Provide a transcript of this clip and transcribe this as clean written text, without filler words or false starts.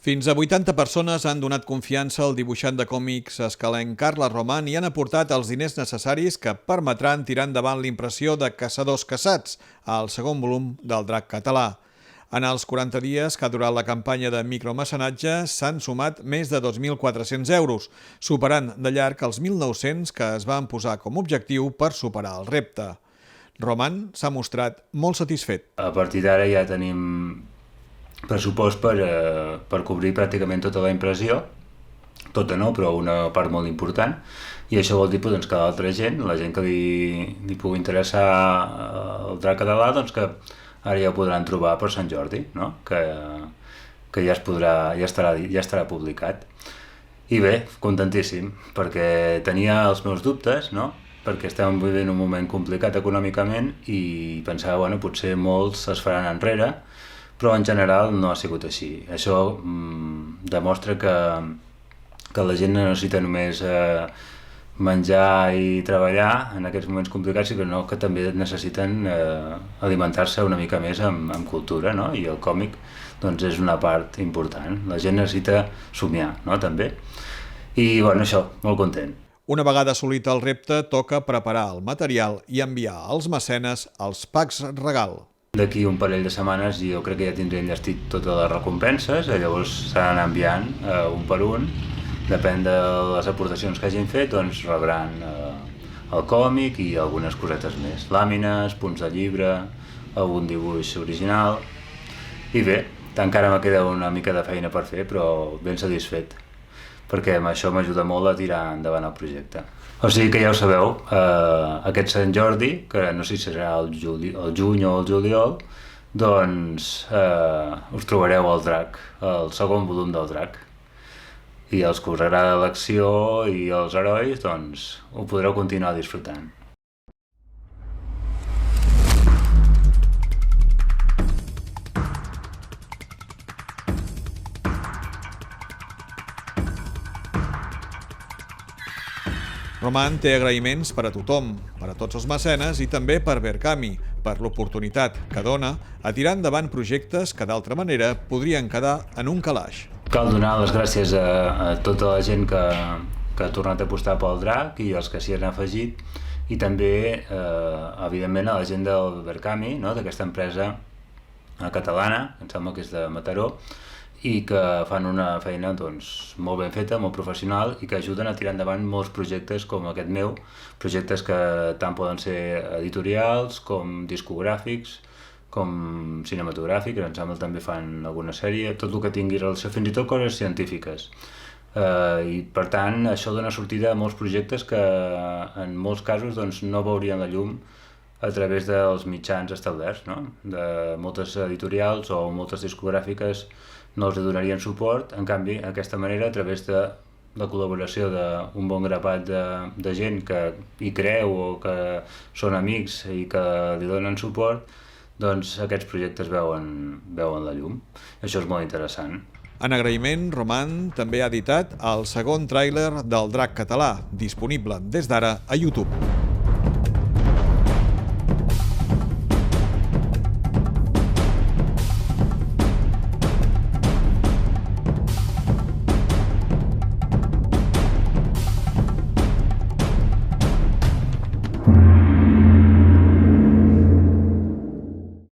Fins a 80 persones han donat confiança al dibuixant de còmics escalenc Carles Roman i han aportat els diners necessaris que permetran tirar endavant l'impressió de Caçadors caçats, el segon volum del Drac català. En els 40 dies que ha durat la campanya de micromecenatge s'han sumat més de 2.400 euros, superant de llarg els 1.900 que es van posar com a objectiu per superar el repte. Roman s'ha mostrat molt satisfet. A partir d'ara ja tenim pressupost per cobrir pràcticament tota la impressió, tota no, però una part molt important, i això vol dir doncs, que l'altra gent, la gent que li pugui interessar el Drac català, doncs que ara ja ho podran trobar per Sant Jordi, no? que ja estarà publicat. I bé, contentíssim, perquè tenia els meus dubtes, no? Perquè estem vivint un moment complicat econòmicament i pensava, bueno, potser molts es faran enrere, però en general no ha sigut així. Això demostra que la gent no necessita només menjar i treballar en aquests moments complicats, sinó que també necessiten alimentar-se una mica més amb cultura, no? I el còmic doncs, és una part important. La gent necessita somiar, no? També. I bueno, això, molt content. Una vegada assolit el repte, toca preparar el material i enviar als mecenes els packs regal. D'aquí un parell de setmanes jo crec que ja tindré enllestit totes les recompenses, llavors s'han enviant un per un. Depèn de les aportacions que hagin fet, doncs rebran el còmic i algunes cosetes més. Làmines, punts de llibre, algun dibuix original. I bé, encara me queda una mica de feina per fer, però ben satisfet, perquè això m'ajuda molt a tirar endavant el projecte. O sigui que ja ho sabeu, aquest Sant Jordi, que no sé si serà el juny o el juliol, doncs us trobareu el Drac, el segon volum del Drac. I els que us agrada l'acció i els herois, doncs ho podreu continuar disfrutant. Roman té agraïments per a tothom, per a tots els mecenes i també per Verkami, per l'oportunitat que dona a tirar endavant projectes que d'altra manera podrien quedar en un calaix. Cal donar les gràcies a tota la gent que ha tornat a apostar pel Drac i els que s'hi han afegit, i també, evidentment, a la gent del Verkami, no? D'aquesta empresa catalana, em sembla que és de Mataró, i que fan una feina doncs, molt ben feta, molt professional, i que ajuden a tirar endavant molts projectes com aquest meu, projectes que tant poden ser editorials com discogràfics, com cinematogràfics, em sembla també fan alguna sèrie, tot el que tingui relació, fins i tot coses científiques. I per tant això dona sortida a molts projectes que en molts casos doncs, no veurien la llum a través dels mitjans establerts, no? De moltes editorials o moltes discogràfiques no els donarien suport, en canvi, d'aquesta manera, a través de la col·laboració d'un bon grapat de gent que hi creu o que són amics i que li donen suport, doncs aquests projectes veuen la llum. Això és molt interessant. En agraïment, Roman també ha editat el segon tràiler del Drac català, disponible des d'ara a YouTube.